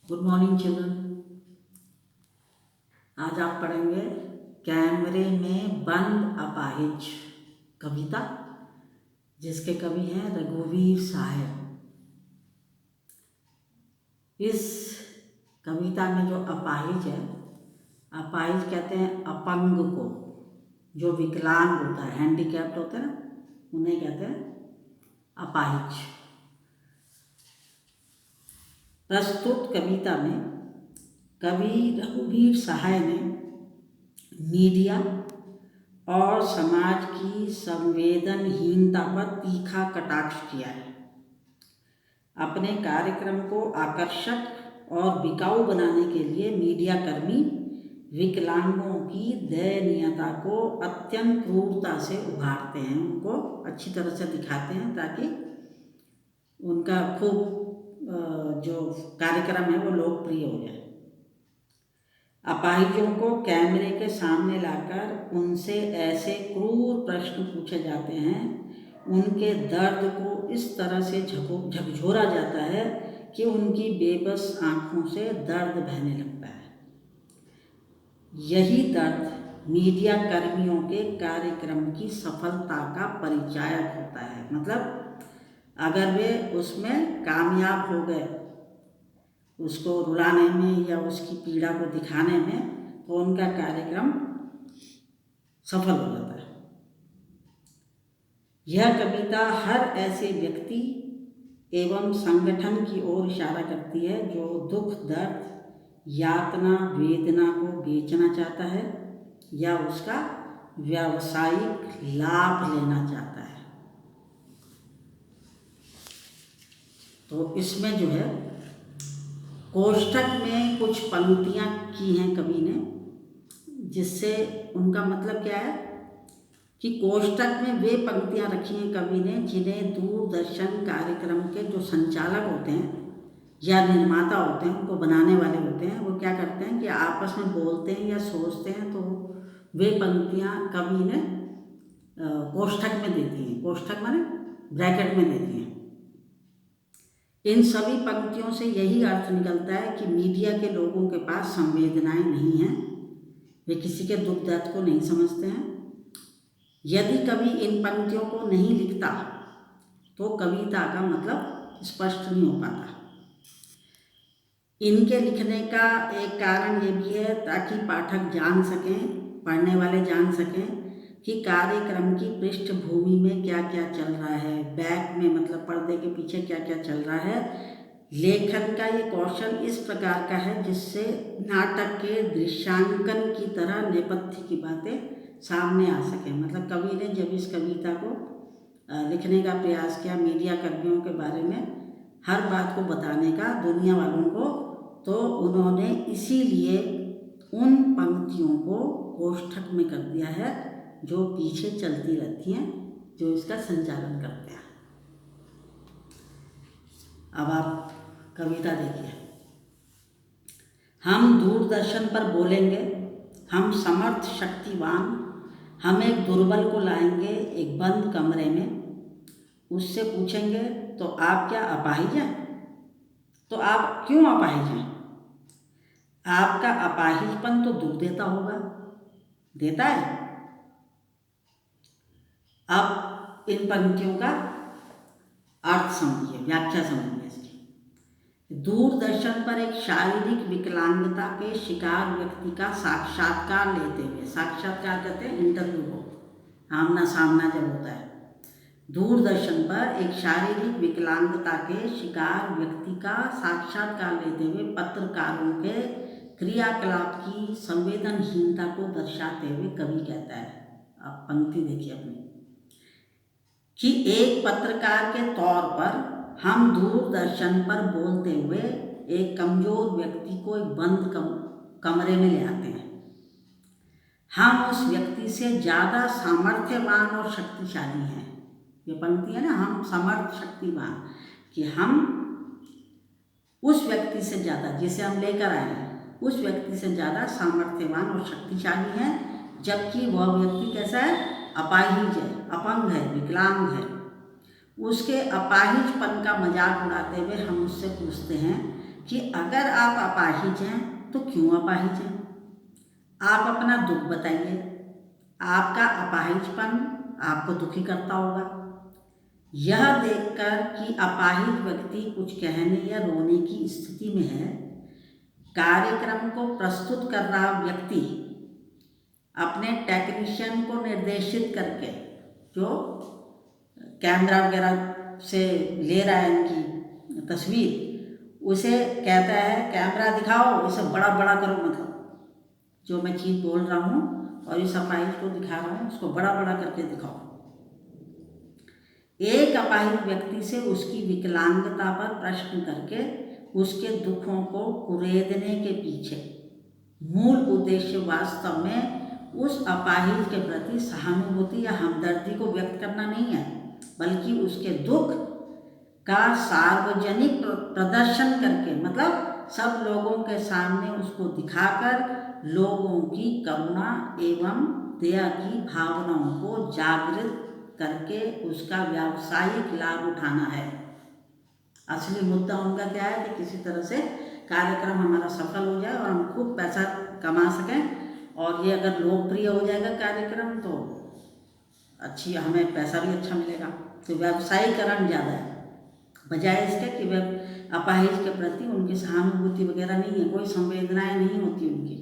Good morning children. आज आप पढ़ेंगे कैमरे में बंद अपाहिज कविता, जिसके कवि हैं रघुवीर साहब। इस कविता में जो अपाहिज है, अपाहिज कहते हैं अपंग को, जो विकलांग होता है, हैंडीकैप्ड होता है ना, उन्हें कहते हैं अपाहिज। प्रस्तुत कविता में कवि रघुवीर साहय ने मीडिया और समाज की संवेदनहीनता पर तीखा कटाक्ष किया है। अपने कार्यक्रम को आकर्षक और बिकाऊ बनाने के लिए मीडियाकर्मी विकलांगों की दयनीयता को अत्यंत क्रूरता से उभारते हैं, उनको अच्छी तरह से दिखाते हैं ताकि उनका खूब जो कार्यक्रम है वो लोकप्रिय हो जाए। अपाहिजों को कैमरे के सामने लाकर उनसे ऐसे क्रूर प्रश्न पूछे जाते हैं, उनके दर्द को इस तरह से झकझोरा जाता है कि उनकी बेबस आंखों से दर्द बहने लगता है। यही दर्द मीडिया कर्मियों के कार्यक्रम की सफलता का परिचायक होता है। मतलब अगर वे उसमें कामयाब हो गए, उसको रुलाने में या उसकी पीड़ा को दिखाने में, तो उनका कार्यक्रम सफल हो जाता है। यह कविता हर ऐसे व्यक्ति एवं संगठन की ओर इशारा करती है जो दुख, दर्द, यातना, वेदना को बेचना चाहता है या उसका व्यावसायिक लाभ लेना चाहता है। तो इसमें जो है कोष्ठक में कुछ पंक्तियाँ की हैं कवि ने, जिससे उनका मतलब क्या है कि कोष्ठक में वे पंक्तियाँ रखी हैं कवि ने जिन्हें दूरदर्शन कार्यक्रम के जो संचालक होते हैं या निर्माता होते हैं, उनको बनाने वाले होते हैं, वो क्या करते हैं कि आपस में बोलते हैं या सोचते हैं, तो वे पंक्तियाँ कवि ने कोष्ठक में देती हैं। कोष्ठक माने ब्रैकेट में देती हैं। इन सभी पंक्तियों से यही अर्थ निकलता है कि मीडिया के लोगों के पास संवेदनाएं नहीं हैं, वे किसी के दुख दर्द को नहीं समझते हैं। यदि कवि इन पंक्तियों को नहीं लिखता तो कविता का मतलब स्पष्ट नहीं हो पाता। इनके लिखने का एक कारण ये भी है ताकि पाठक जान सकें, पढ़ने वाले जान सकें कि कार्यक्रम की पृष्ठभूमि में क्या क्या चल रहा है, बैक में मतलब पर्दे के पीछे क्या क्या चल रहा है। लेखन का ये कौशल इस प्रकार का है जिससे नाटक के दृश्यांकन की तरह नेपथ्य की बातें सामने आ सके। मतलब कवि ने जब इस कविता को लिखने का प्रयास किया मीडिया कर्मियों के बारे में हर बात को बताने का दुनिया वालों को, तो उन्होंने इसीलिए उन पंक्तियों को कोष्ठक में कर दिया है जो पीछे चलती रहती हैं, जो इसका संचालन करते हैं। अब आप कविता देखिए। हम दूरदर्शन पर बोलेंगे, हम समर्थ शक्तिवान, हम एक दुर्बल को लाएंगे एक बंद कमरे में, उससे पूछेंगे तो आप क्या अपाहिज हैं? तो आप क्यों अपाहिज हैं? आपका अपाहिजपन तो दुख देता होगा, देता है? अब इन पंक्तियों का अर्थ समझिए, व्याख्या समझिए इसकी। दूरदर्शन पर एक शारीरिक विकलांगता के शिकार व्यक्ति का साक्षात्कार लेते हुए, साक्षात्कार कहते हैं इंटरव्यू को, आमना सामना जब होता है, दूरदर्शन पर एक शारीरिक विकलांगता के शिकार व्यक्ति का साक्षात्कार लेते हुए पत्रकारों के क्रियाकलाप की संवेदनहीनता को दर्शाते हुए कवि कहता है, आप पंक्ति देखिए अपनी, कि एक पत्रकार के तौर पर हम दूरदर्शन पर बोलते हुए एक कमजोर व्यक्ति को एक बंद कमरे में ले आते हैं। हम उस व्यक्ति से ज़्यादा सामर्थ्यवान और शक्तिशाली हैं। ये पंक्ति है ना, हम समर्थ शक्तिवान, कि हम उस व्यक्ति से ज़्यादा, जिसे हम लेकर आए हैं, उस व्यक्ति से ज़्यादा सामर्थ्यवान और शक्तिशाली हैं, जबकि वह व्यक्ति कैसा है? अपाहिज है, अपंग है, विकलांग है। उसके अपाहिजपन का मजाक उड़ाते हुए हम उससे पूछते हैं कि अगर आप अपाहिज हैं तो क्यों अपाहिज हैं, आप अपना दुख बताइए। आपका अपाहिजपन आपको दुखी करता होगा। यह देखकर कि अपाहिज व्यक्ति कुछ कहने या रोने की स्थिति में है, कार्यक्रम को प्रस्तुत कर रहा व्यक्ति अपने टेक्नीशियन को निर्देशित करके, जो कैमरा वगैरह से ले रहा है इनकी तस्वीर, उसे कहता है कैमरा दिखाओ, इसे बड़ा बड़ा करो, मतलब जो मैं चीज़ बोल रहा हूँ और इस अपाहिज को दिखा रहा हूँ उसको बड़ा बड़ा करके दिखाओ। एक अपाहिज व्यक्ति से उसकी विकलांगता पर प्रश्न करके उसके दुखों को कुरेदने के पीछे मूल उद्देश्य वास्तव में उस अपाहिज के प्रति सहानुभूति या हमदर्दी को व्यक्त करना नहीं है, बल्कि उसके दुख का सार्वजनिक प्रदर्शन करके, मतलब सब लोगों के सामने उसको दिखाकर लोगों की करुणा एवं दया की भावनाओं को जागृत करके उसका व्यावसायिक लाभ उठाना है। असली मुद्दा उनका क्या है कि किसी तरह से कार्यक्रम हमारा सफल हो जाए और हम खूब पैसा कमा सकें, और ये अगर लोकप्रिय हो जाएगा कार्यक्रम तो अच्छी, हमें पैसा भी अच्छा मिलेगा। तो व्यावसायीकरण ज़्यादा है, बजाय इसके कि वह अपाहिज के प्रति उनकी सहानुभूति वगैरह नहीं है, कोई संवेदनाएं नहीं होती उनकी।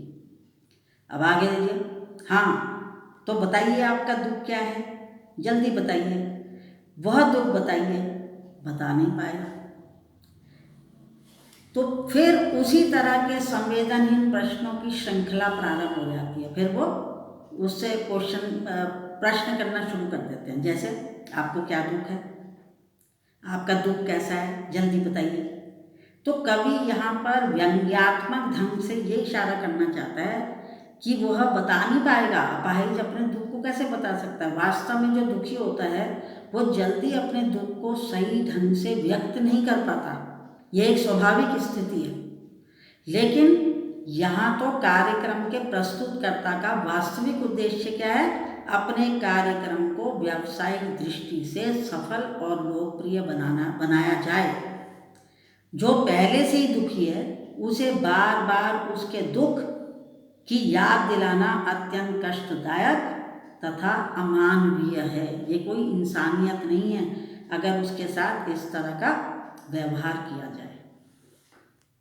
अब आगे देखिए। हाँ, तो बताइए आपका दुख क्या है, जल्दी बताइए। वह दुख बताइए, बता नहीं पाएगा। तो फिर उसी तरह के संवेदनहीन प्रश्नों की श्रृंखला प्रारंभ हो जाती है। फिर वो उससे प्रश्न करना शुरू कर देते हैं, जैसे आपको क्या दुख है, आपका दुख कैसा है, जल्दी बताइए। तो कवि यहाँ पर व्यंग्यात्मक ढंग से ये इशारा करना चाहता है कि वह बता नहीं पाएगा। अपाहिज अपने दुख को कैसे बता सकता है? वास्तव में जो दुखी होता है वो जल्दी अपने दुख को सही ढंग से व्यक्त नहीं कर पाता, ये एक स्वाभाविक स्थिति है। लेकिन यहाँ तो कार्यक्रम के प्रस्तुतकर्ता का वास्तविक उद्देश्य क्या है? अपने कार्यक्रम को व्यावसायिक दृष्टि से सफल और लोकप्रिय बनाया जाए। जो पहले से ही दुखी है उसे बार बार उसके दुख की याद दिलाना अत्यंत कष्टदायक तथा अमानवीय है। ये कोई इंसानियत नहीं है अगर उसके साथ इस तरह का व्यवहार किया जाए।